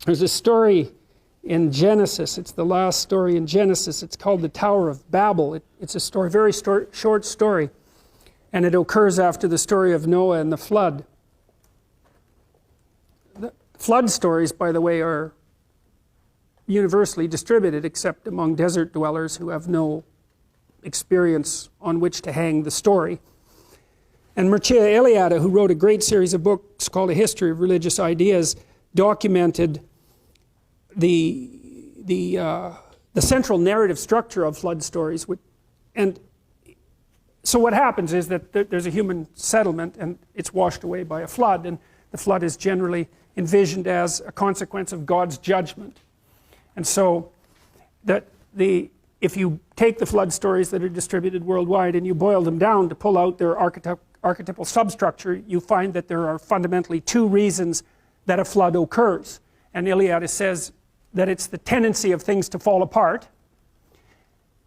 There's a story in Genesis. It's the last story in Genesis. It's called the Tower of Babel. It's a story, very short story, and it occurs after the story of Noah and the flood. The flood stories, by the way, are universally distributed except among desert dwellers who have no experience on which to hang the story. And Mircea Eliade, who wrote a great series of books called A History of Religious Ideas, documented the central narrative structure of flood stories. And so what happens is that there's a human settlement and it's washed away by a flood, and the flood is generally envisioned as a consequence of God's judgment. And so if you take the flood stories that are distributed worldwide and you boil them down to pull out their archetypal substructure, you find that there are fundamentally two reasons that a flood occurs. And Eliade says that it's the tendency of things to fall apart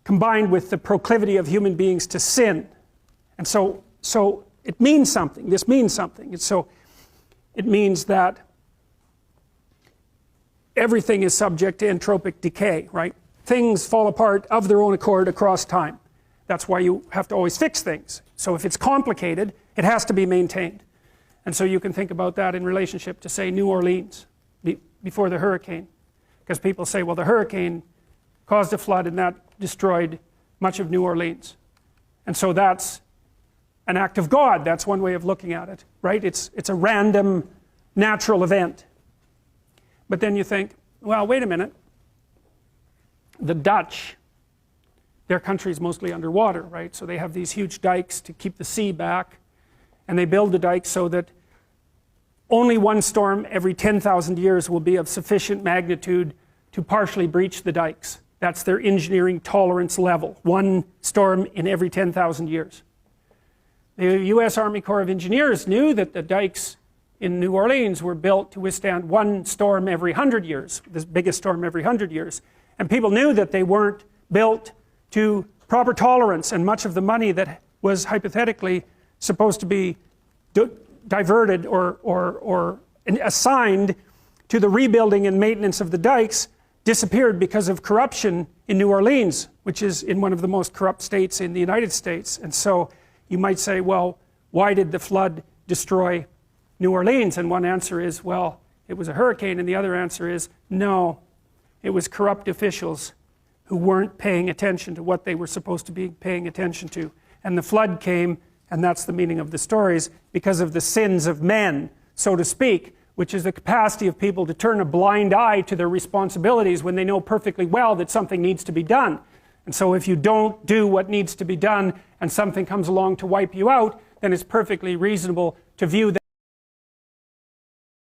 combined with the proclivity of human beings to sin. And so it means something. This means something. And so it means that everything is subject to entropic decay, right? Things fall apart of their own accord across time. That's why you have to always fix things. So if it's complicated, it has to be maintained. And so you can think about that in relationship to, say, New Orleans before the hurricane. Because people say, well, the hurricane caused a flood and that destroyed much of New Orleans. And so that's an act of God. That's one way of looking at it, right? It's a random natural event. But then you think, well, wait a minute. The Dutch, their country is mostly underwater, right? So they have these huge dikes to keep the sea back, and they build the dikes so that only one storm every 10,000 years will be of sufficient magnitude to partially breach the dikes. That's their engineering tolerance level, one storm in every 10,000 years. The U.S. Army Corps of Engineers knew that the dikes in New Orleans were built to withstand one storm every 100 years, the biggest storm every 100 years. And people knew that they weren't built to proper tolerance, and much of the money that was hypothetically supposed to be diverted or assigned to the rebuilding and maintenance of the dikes disappeared because of corruption in New Orleans, which is in one of the most corrupt states in the United States. And so you might say, well, why did the flood destroy New Orleans? And one answer is, well, it was a hurricane, and the other answer is, no, it was corrupt officials who weren't paying attention to what they were supposed to be paying attention to. And the flood came, and that's the meaning of the stories, because of the sins of men, so to speak, which is the capacity of people to turn a blind eye to their responsibilities when they know perfectly well that something needs to be done. And so if you don't do what needs to be done and something comes along to wipe you out, then it's perfectly reasonable to view that